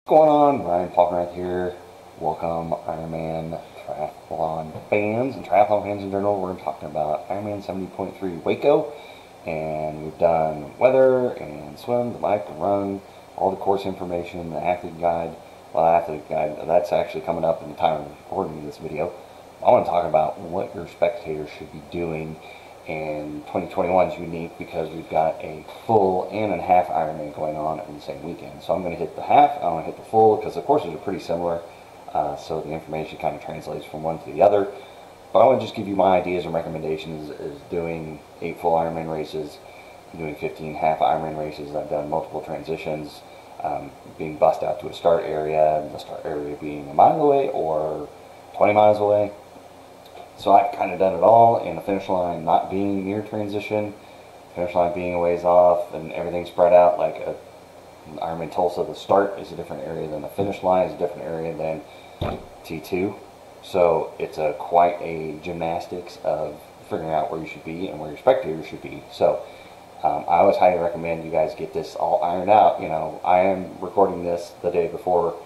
Going on? Ryan Palmerath here. Welcome, Ironman Triathlon fans and triathlon fans in general. We're talking about Ironman 70.3 Waco, and we've done weather and swim, the bike, the run, all the course information, the athlete guide. Well, athlete guide, that's actually coming up in the time of recording this video. I want to talk about what your spectators should be doing. And 2021 is unique because we've got a full and a half Ironman going on in the same weekend. So I'm going to hit the half, I'm going to hit the full, because the courses are pretty similar. So the information kind of translates from one to the other. But I want to just give you my ideas and recommendations is doing 8 full Ironman races, doing 15 half Ironman races. I've done multiple transitions, being bussed out to a start area, and the start area being a mile away or 20 miles away. So I've kind of done it all, and the finish line not being near transition, finish line being a ways off, and everything spread out. Like Ironman Tulsa, the start is a different area than the finish line is a different area than T2. So it's quite a gymnastics of figuring out where you should be and where your spectators should be. So I always highly recommend you guys get this all ironed out. You know, I am recording this the day before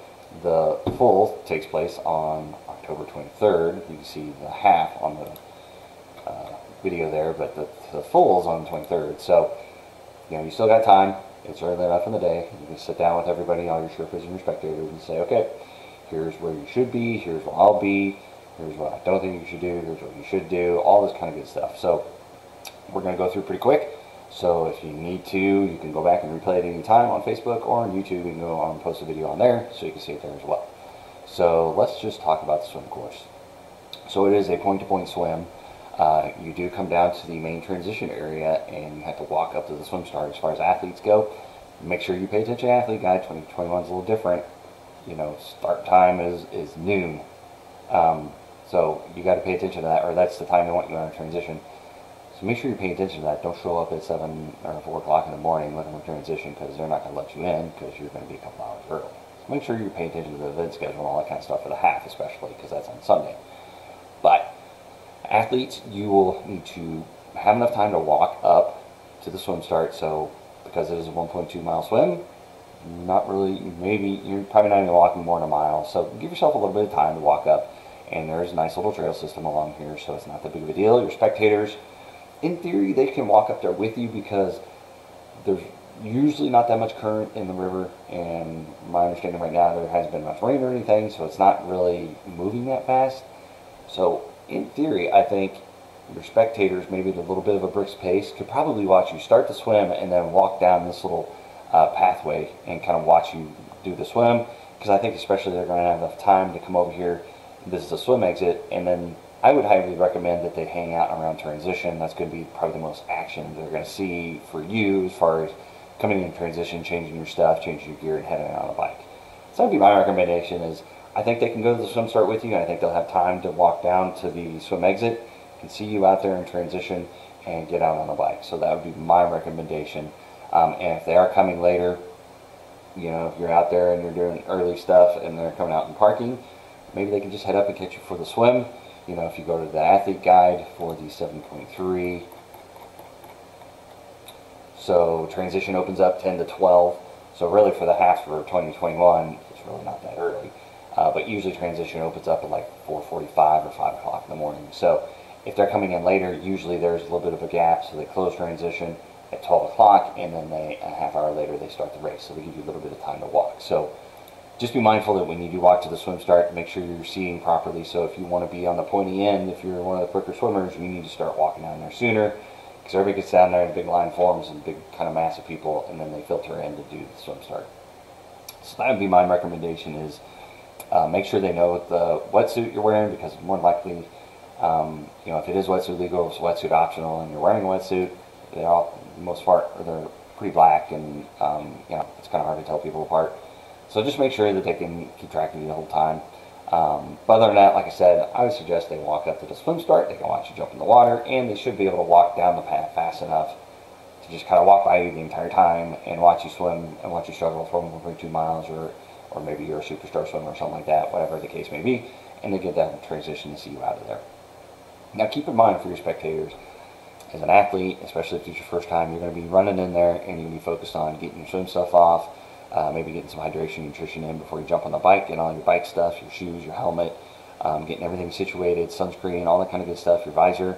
the full takes place on October 23rd. You can see the half on the video there, but the full is on the 23rd. So, you know, you still got time. It's early enough in the day. You can sit down with everybody, all your sherpas and your spectators, and say, okay, here's where you should be, here's where I'll be, here's what I don't think you should do, here's what you should do, all this kind of good stuff. So we're going to go through pretty quick. So if you need to, you can go back and replay it any time on Facebook or on YouTube. You can go on and post a video on there so you can see it there as well. So let's just talk about the swim course. So it is a point-to-point swim. You do come down to the main transition area and you have to walk up to the swim start. As far as athletes go, make sure you pay attention to athlete guide. 2021 is a little different. You know, start time is noon. So you got to pay attention to that, or that's the time they want you on a transition. So make sure you pay attention to that. Don't show up at 7 or 4 o'clock in the morning looking for transition, because they're not going to let you in because you're going to be a couple hours early. So make sure you pay attention to the event schedule and all that kind of stuff for the half, especially because that's on Sunday. But athletes, you will need to have enough time to walk up to the swim start. So because it is a 1.2 mile swim, not really, maybe you're probably not even walking more than a mile. So give yourself a little bit of time to walk up. And there's a nice little trail system along here, so it's not that big of a deal. Your spectators, in theory, they can walk up there with you because there's usually not that much current in the river, and my understanding right now, there hasn't been much rain or anything, so it's not really moving that fast. So in theory, I think your spectators, maybe at a little bit of a brisk pace, could probably watch you start the swim and then walk down this little pathway and kind of watch you do the swim, because I think especially they're going to have enough time to come over here. This is a swim exit, and then I would highly recommend that they hang out around transition. That's going to be probably the most action they're going to see for you as far as coming in transition, changing your stuff, changing your gear, and heading out on a bike. So that would be my recommendation. Is I think they can go to the swim start with you, and I think they'll have time to walk down to the swim exit and see you out there in transition and get out on a bike. So that would be my recommendation. And if they are coming later, you know, if you're out there and you're doing early stuff and they're coming out and parking, maybe they can just head up and catch you for the swim. You know, if you go to the athlete guide for the 7.3, so transition opens up 10 to 12. So really for the half for 2021, it's really not that early. But usually transition opens up at like 4:45 or 5 o'clock in the morning. So if they're coming in later, usually there's a little bit of a gap. So they close transition at 12 o'clock, and then a half hour later they start the race. So they give you a little bit of time to walk. So just be mindful that when you do walk to the swim start, make sure you're seating properly. So if you want to be on the pointy end, if you're one of the quicker swimmers, you need to start walking down there sooner, because everybody gets down there and a big line forms and a big kind of mass of people, and then they filter in to do the swim start. So that would be my recommendation, is make sure they know what the wetsuit you're wearing, because more than likely, you know, if it is wetsuit legal, it's wetsuit optional, and you're wearing a wetsuit, they're all, for the most part, they're pretty black, and you know, it's kind of hard to tell people apart. So just make sure that they can keep track of you the whole time. But other than that, like I said, I would suggest they walk up to the swim start. They can watch you jump in the water, and they should be able to walk down the path fast enough to just kind of walk by you the entire time and watch you swim and watch you struggle for 1.2 miles, or maybe you're a superstar swimmer or something like that, whatever the case may be, and they get that transition to see you out of there. Now keep in mind for your spectators, as an athlete, especially if it's your first time, you're going to be running in there and you're going to be focused on getting your swim stuff off, maybe getting some hydration, nutrition in before you jump on the bike, getting all your bike stuff, your shoes, your helmet, getting everything situated, sunscreen, all that kind of good stuff, your visor.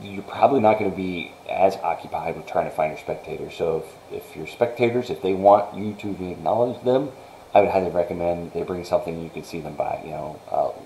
You're probably not going to be as occupied with trying to find your spectators. So if your spectators, if they want you to acknowledge them, I would highly recommend they bring something you can see them by.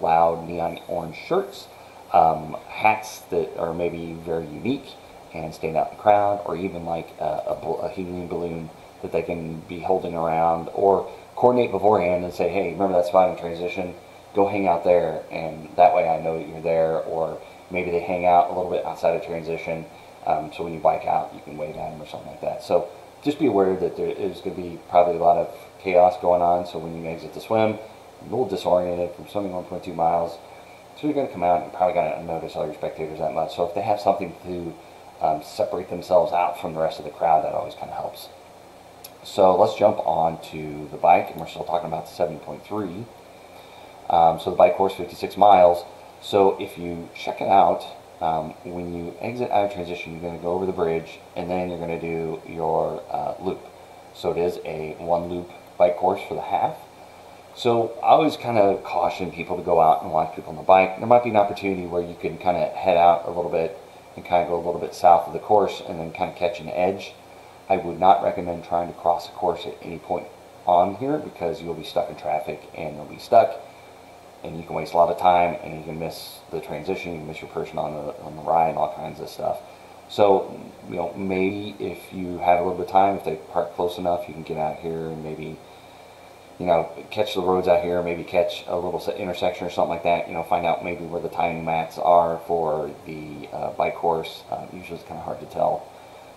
Loud neon orange shirts, hats that are maybe very unique and stand out in the crowd, or even like a helium balloon that they can be holding around, or coordinate beforehand and say, hey, remember that spot in transition? Go hang out there, and that way I know that you're there. Or maybe they hang out a little bit outside of transition, so when you bike out, you can wave at them or something like that. So just be aware that there is going to be probably a lot of chaos going on. So when you exit the swim, you're a little disoriented from swimming 1.2 miles. So you're going to come out and you're probably going to notice all your spectators that much. So if they have something to separate themselves out from the rest of the crowd, that always kind of helps. So let's jump on to the bike, and we're still talking about the 70.3. So the bike course, 56 miles. So if you check it out, when you exit out of transition, you're going to go over the bridge, and then you're going to do your loop. So it is a one loop bike course for the half. So I always kind of caution people to go out and watch people on the bike. There might be an opportunity where you can kind of head out a little bit and kind of go a little bit south of the course and then kind of catch an edge. I would not recommend trying to cross the course at any point on here, because you'll be stuck in traffic and you'll be stuck, and you can waste a lot of time, and you can miss the transition, you can miss your person on the ride, and all kinds of stuff. So, maybe if you have a little bit of time, if they park close enough, you can get out here and maybe, catch the roads out here, maybe catch a little intersection or something like that, find out maybe where the timing mats are for the bike course. Usually it's kind of hard to tell.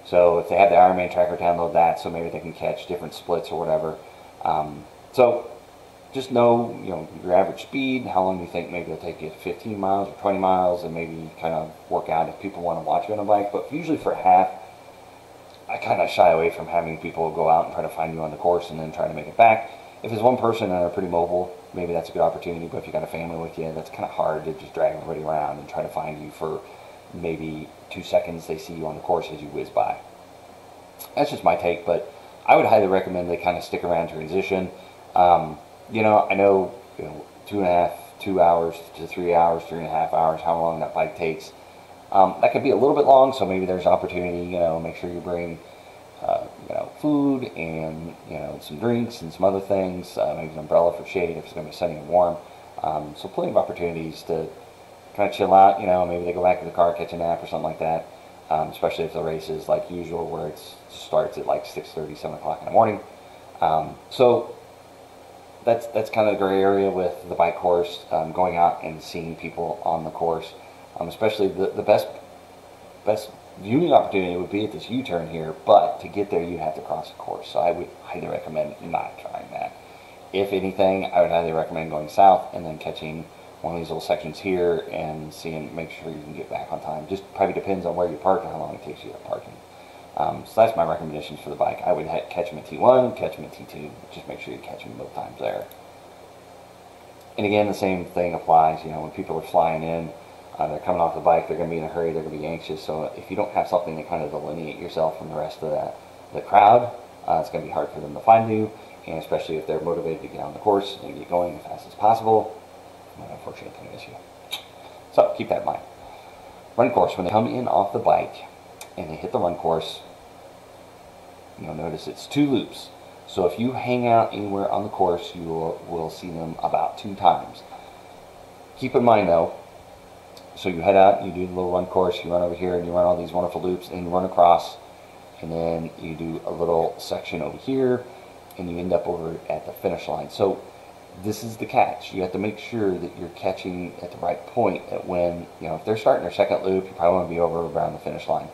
So if they have the Ironman tracker, download that, so maybe they can catch different splits or whatever. So just know, your average speed, how long you think maybe it'll take you, 15 miles or 20 miles, and maybe kind of work out if people want to watch you on a bike. But usually for half, I kind of shy away from having people go out and try to find you on the course and then try to make it back. If it's one person and they're pretty mobile, maybe that's a good opportunity. But if you got a family with you, that's kind of hard to just drag everybody around and try to find you for maybe 2 seconds they see you on the course as you whiz by. That's just my take, but I would highly recommend they kind of stick around transition. I know, 2 hours to 3 hours, 3.5 hours, how long that bike takes. That could be a little bit long, so maybe there's opportunity, make sure you bring, food and, some drinks and some other things, maybe an umbrella for shade if it's going to be sunny and warm. So plenty of opportunities to kind of chill out, maybe they go back to the car, catch a nap or something like that, especially if the race is like usual, where it starts at like 6:30, 7 o'clock in the morning. So that's kind of the gray area with the bike course, going out and seeing people on the course. Especially the best viewing opportunity would be at this U-turn here, but to get there you have to cross the course. So I would highly recommend not trying that. If anything, I would highly recommend going south and then catching one of these little sections here and make sure you can get back on time. Just probably depends on where you park and how long it takes you to parking. So that's my recommendations for the bike. I would catch them at T1, catch them at T2. Just make sure you catch them both times there. And again, the same thing applies. When people are flying in, they're coming off the bike, they're going to be in a hurry, they're going to be anxious. So if you don't have something to kind of delineate yourself from the rest of the crowd, it's going to be hard for them to find you. And especially if they're motivated to get on the course and get going as fast as possible, unfortunately, it's going to miss you. So keep that in mind. Run course, when they come in off the bike and they hit the run course, you'll notice it's 2 loops. So if you hang out anywhere on the course, you will see them about 2 times. Keep in mind though, so you head out, you do the little run course, you run over here and you run all these wonderful loops and you run across, and then you do a little section over here and you end up over at the finish line. So this is the catch. You have to make sure that you're catching at the right point. That when, if they're starting their second loop, you probably want to be over around the finish line.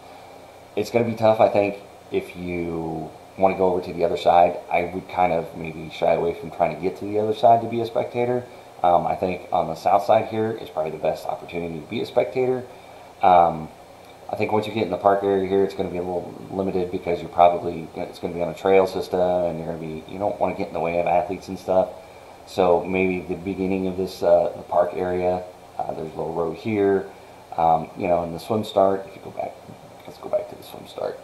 It's going to be tough, I think, if you want to go over to the other side. I would kind of maybe shy away from trying to get to the other side to be a spectator. I think on the south side here is probably the best opportunity to be a spectator. I think once you get in the park area here, it's going to be a little limited, because it's going to be on a trail system, and you don't want to get in the way of athletes and stuff. So maybe the beginning of this the park area, there's a little road here, and the swim start. If you go back, let's go back to the swim start.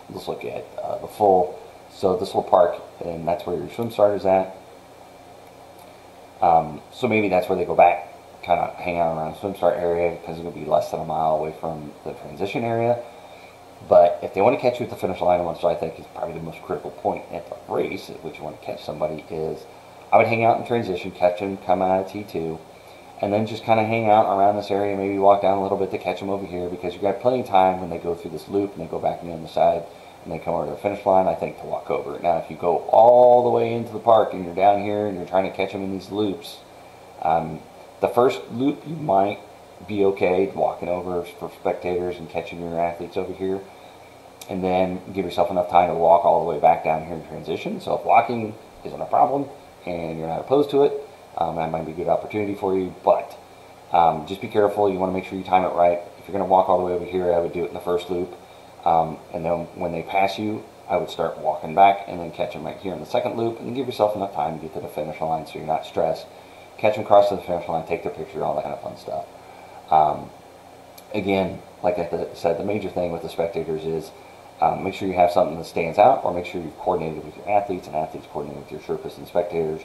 Let's look at the full So this little park, and that's where your swim start is at. So maybe that's where they go back, kind of hang out around the swim start area, because it's going to be less than a mile away from the transition area. But if they want to catch you at the finish line, which I think is probably the most critical point at the race, at which you want to catch somebody, is I would hang out in transition, catch them, come out of T2, and then just kind of hang out around this area, maybe walk down a little bit to catch them over here, because you've got plenty of time when they go through this loop and they go back on the other side and they come over to the finish line, I think, to walk over. Now, if you go all the way into the park and you're down here and you're trying to catch them in these loops, the first loop you might be okay walking over for spectators and catching your athletes over here, and then give yourself enough time to walk all the way back down here in transition. So if walking isn't a problem and you're not opposed to it, that might be a good opportunity for you. But just be careful. You want to make sure you time it right. If you're going to walk all the way over here, I would do it in the first loop, and then when they pass you, I would start walking back and then catch them right here in the second loop, and then give yourself enough time to get to the finish line so you're not stressed. Catch them across to the finish line, take their picture, all that kind of fun stuff. Again, like I said, the major thing with the spectators is make sure you have something that stands out, or make sure you've coordinated with your athletes, and athletes coordinated with your sherpas and spectators,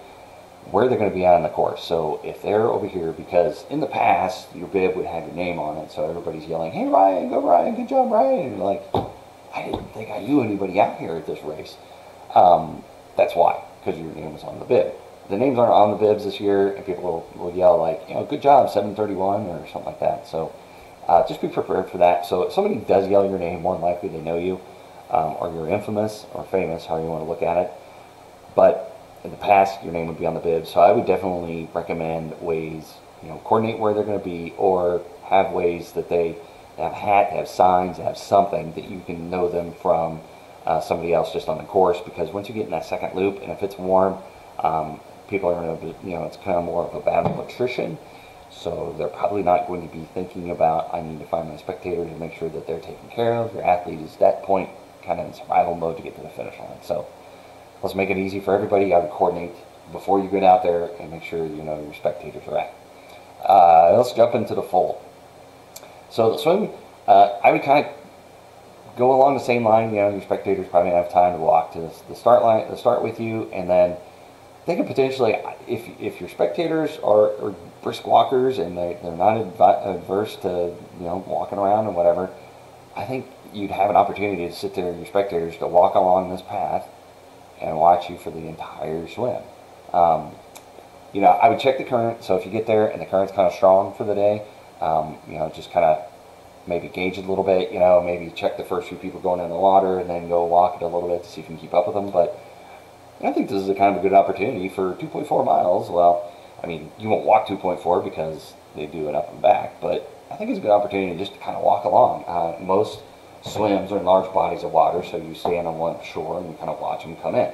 where they're going to be out on the course. So if they're over here, because in the past, your bib would have your name on it, so everybody's yelling, "Hey Ryan, go Ryan, good job Ryan," and you're like, I didn't think I knew anybody out here at this race. That's why, because your name was on the bib. The names aren't on the bibs this year, and people will yell like, good job, 731, or something like that. So just be prepared for that. So if somebody does yell your name, more than likely they know you, or you're infamous or famous, however you want to look at it. But in the past, your name would be on the bib. So I would definitely recommend ways, coordinate where they're going to be, or have ways that they have hat, have signs, have something that you can know them from somebody else just on the course. Because once you get in that second loop, and if it's warm, people are going to, it's kind of more of a battle of attrition. So they're probably not going to be thinking about, I need to find my spectators and make sure that they're taken care of. Your athlete is at that point kind of in survival mode to get to the finish line. So let's make it easy for everybody. You got to coordinate before you get out there and make sure your spectators are at. Let's jump into the full. So the swim, I would kind of go along the same line. Your spectators probably have time to walk to the start line, to start with you, and then they could potentially, if your spectators are brisk walkers and they're not adverse to walking around and whatever, I think you'd have an opportunity to sit there with your spectators to walk along this path and watch you for the entire swim. I would check the current. So if you get there and the current's kind of strong for the day, just kind of maybe gauge it a little bit. Maybe check the first few people going in the water and then go walk it a little bit to see if you can keep up with them. But I think this is a kind of a good opportunity for 2.4 miles. Well, I mean, you won't walk 2.4 because they do it up and back, but I think it's a good opportunity just to kind of walk along. Most swims are in large bodies of water, so you stand on one shore and you kind of watch them come in.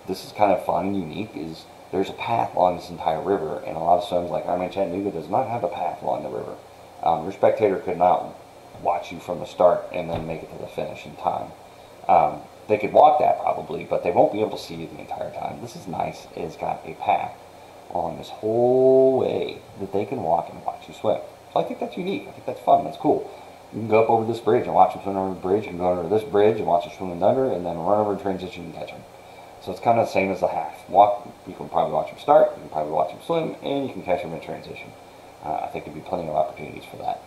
This is kind of fun and unique, is there's a path along this entire river, and a lot of swims like Ironman Chattanooga does not have a path along the river. Your spectator could not watch you from the start and then make it to the finish in time. They could walk that probably, but they won't be able to see you the entire time. This is nice. It's got a path along this whole way that they can walk and watch you swim. So I think that's unique. I think that's fun. That's cool. You can go up over this bridge and watch them swim over the bridge, and go over this bridge and watch them swim under, and then run over and transition and catch them. So it's kind of the same as the half. You can probably watch them start, you can probably watch them swim, and you can catch them in transition. I think there'd be plenty of opportunities for that.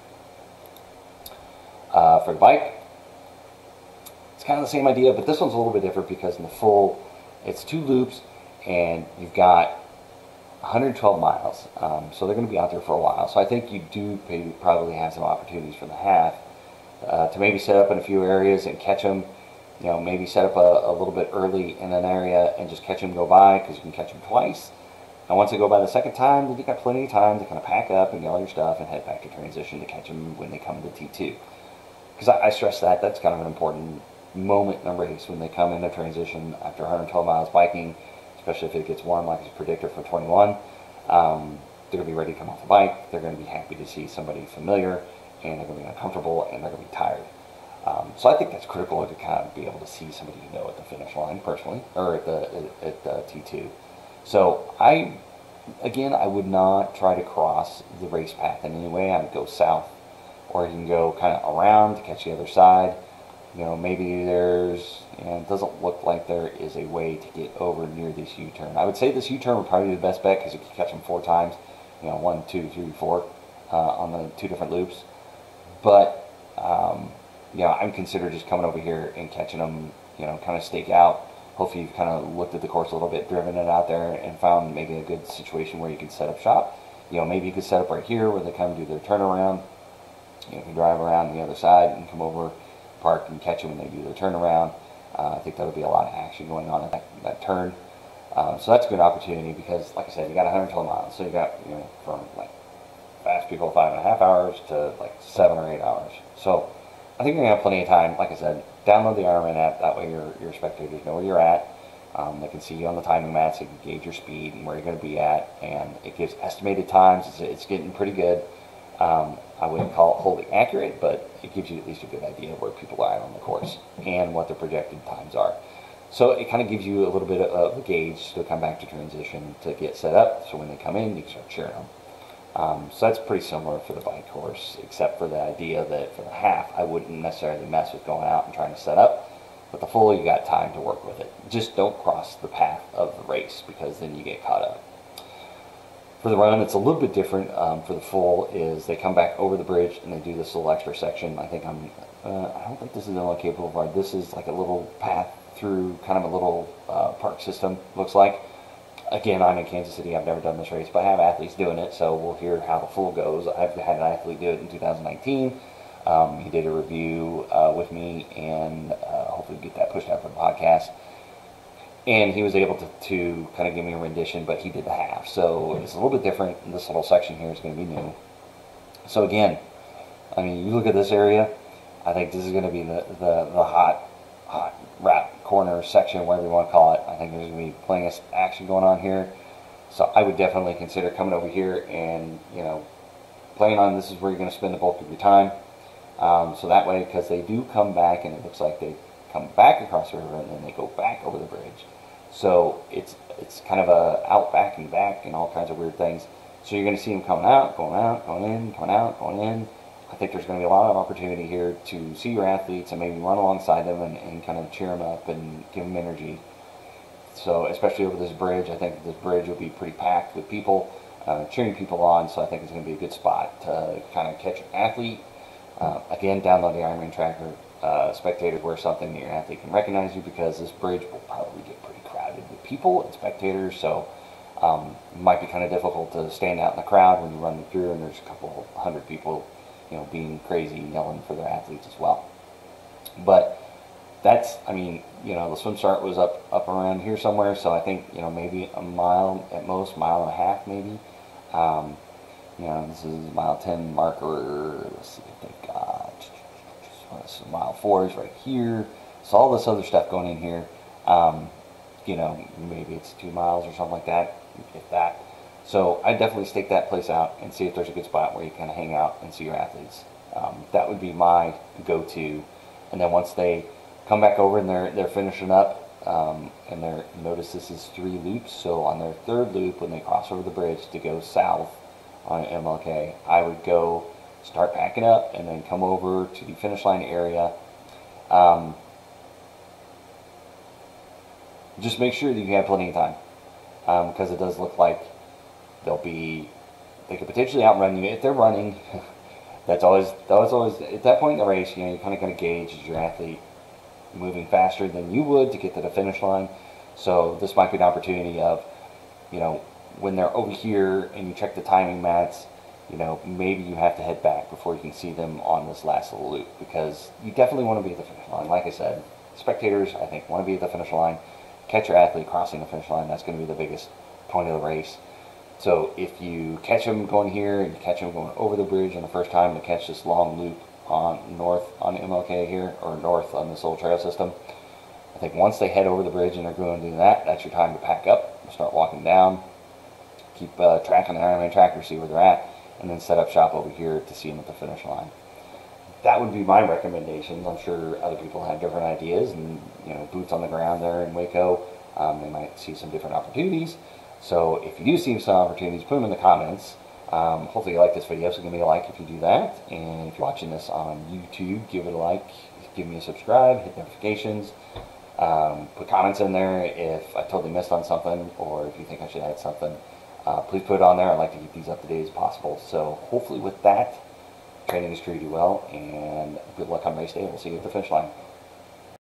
For the bike, it's kind of the same idea, but this one's a little bit different because in the full, it's 2 loops, and you've got 112 miles. So they're going to be out there for a while. So I think you do probably have some opportunities for the half to maybe set up in a few areas and catch them. Maybe set up a little bit early in an area and just catch them go by, because you can catch them twice. And once they go by the second time, then you've got plenty of time to kind of pack up and get all your stuff and head back to transition to catch them when they come into T2. Because I stress that's kind of an important moment in a race when they come into transition after 112 miles biking, especially if it gets warm like it's predicted for 21. They're going to be ready to come off the bike. They're going to be happy to see somebody familiar, and they're going to be uncomfortable, and they're going to be tired. So I think that's critical to kind of be able to see somebody you know at the finish line personally, or at the T2. So I would not try to cross the race path in any way. I would go south, or you can go kind of around to catch the other side. maybe there's, it doesn't look like there is a way to get over near this U-turn. I would say this U-turn would probably be the best bet because you can catch them 4 times, 1, 2, 3, 4 on the 2 different loops. But, I would consider just coming over here and catching them, kind of stake out. Hopefully you've kind of looked at the course a little bit, driven it out there, and found maybe a good situation where you can set up shop. Maybe you could set up right here where they come do their turnaround. You can drive around the other side and come over, park, and catch them when they do their turnaround. I think that'll be a lot of action going on at that turn. So that's a good opportunity because, like I said, you got 112 miles. So you got, from like fast people 5.5 hours to like 7 or 8 hours. So I think you're gonna have plenty of time. Like I said, download the Ironman app. That way your spectators know where you're at. They can see you on the timing mats. They can gauge your speed and where you're going to be at, and it gives estimated times. It's getting pretty good. I wouldn't call it wholly accurate, but it gives you at least a good idea of where people are on the course and what their projected times are. So it kind of gives you a little bit of a gauge to come back to transition to get set up. So when they come in, you can start cheering them. So that's pretty similar for the bike course, except for the idea that for the half, I wouldn't necessarily mess with going out and trying to set up. But the full, you got time to work with it. Just don't cross the path of the race because then you get caught up. For the run, it's a little bit different. For the full, is they come back over the bridge and they do this little extra section. I don't think this is MLK Boulevard. This is like a little path through kind of a little park system, looks like. Again, I'm in Kansas City. I've never done this race, but I have athletes doing it, so we'll hear how the full goes. I've had an athlete do it in 2019. He did a review with me, and hopefully get that pushed out for the podcast. And he was able to kind of give me a rendition, but he did the half. So it's a little bit different. This little section here is going to be new. So again, you look at this area, I think this is going to be the hot wrap corner section, whatever you want to call it. I think there's going to be plenty of action going on here. So I would definitely consider coming over here and, playing on this is where you're going to spend the bulk of your time. So that way, because they do come back, and it looks like they come back across the river and then they go back over the bridge. So it's kind of a out, back, and back, and all kinds of weird things. So you're going to see them coming out, going in, coming out, going in. I think there's going to be a lot of opportunity here to see your athletes and maybe run alongside them and kind of cheer them up and give them energy. So especially over this bridge, I think this bridge will be pretty packed with people cheering people on. So I think it's going to be a good spot to kind of catch an athlete. Again, download the Ironman tracker. Spectator, wear something that your athlete can recognize you, because this bridge will probably get pretty crowded with people and spectators. So it might be kind of difficult to stand out in the crowd when you run through and there's a couple hundred people being crazy, yelling for their athletes as well. But that's, the swim start was up around here somewhere, so I think, maybe a mile at most, mile and a half maybe. This is mile 10 marker. Let's see if they've got, so mile 4 is right here. So all this other stuff going in here, maybe it's 2 miles or something like that, if that. So I definitely stake that place out and see if there's a good spot where you kind of hang out and see your athletes. That would be my go-to. And then once they come back over and they're finishing up, and notice this is 3 loops. So on their 3rd loop, when they cross over the bridge to go south on MLK, I would go start packing up and then come over to the finish line area. Just make sure that you have plenty of time, because it does look like they could potentially outrun you if they're running. That's always at that point in the race, you're kind of going to gauge, is your athlete moving faster than you would to get to the finish line. So this might be an opportunity of, when they're over here and you check the timing mats, maybe you have to head back before you can see them on this last little loop, because you definitely want to be at the finish line. Like I said, spectators, I think, want to be at the finish line. Catch your athlete crossing the finish line. That's going to be the biggest point of the race. So if you catch them going here and you catch them going over the bridge on the first time to catch this long loop on north on MLK here, or north on this little trail system, I think once they head over the bridge and they're going to do that, that's your time to pack up, start walking down, keep track on the Ironman tracker, see where they're at, and then set up shop over here to see them at the finish line. That would be my recommendations. I'm sure other people have different ideas, and boots on the ground there in Waco, they might see some different opportunities. So if you do see some opportunities, put them in the comments. Hopefully you like this video, so give me a like if you do that. And if you're watching this on YouTube, give it a like. give me a subscribe, hit notifications, put comments in there if I totally missed on something, or if you think I should add something. Please put it on there. I like to keep these up to date as possible. So hopefully with that, training is treated you well, and good luck on race day. We'll see you at the finish line.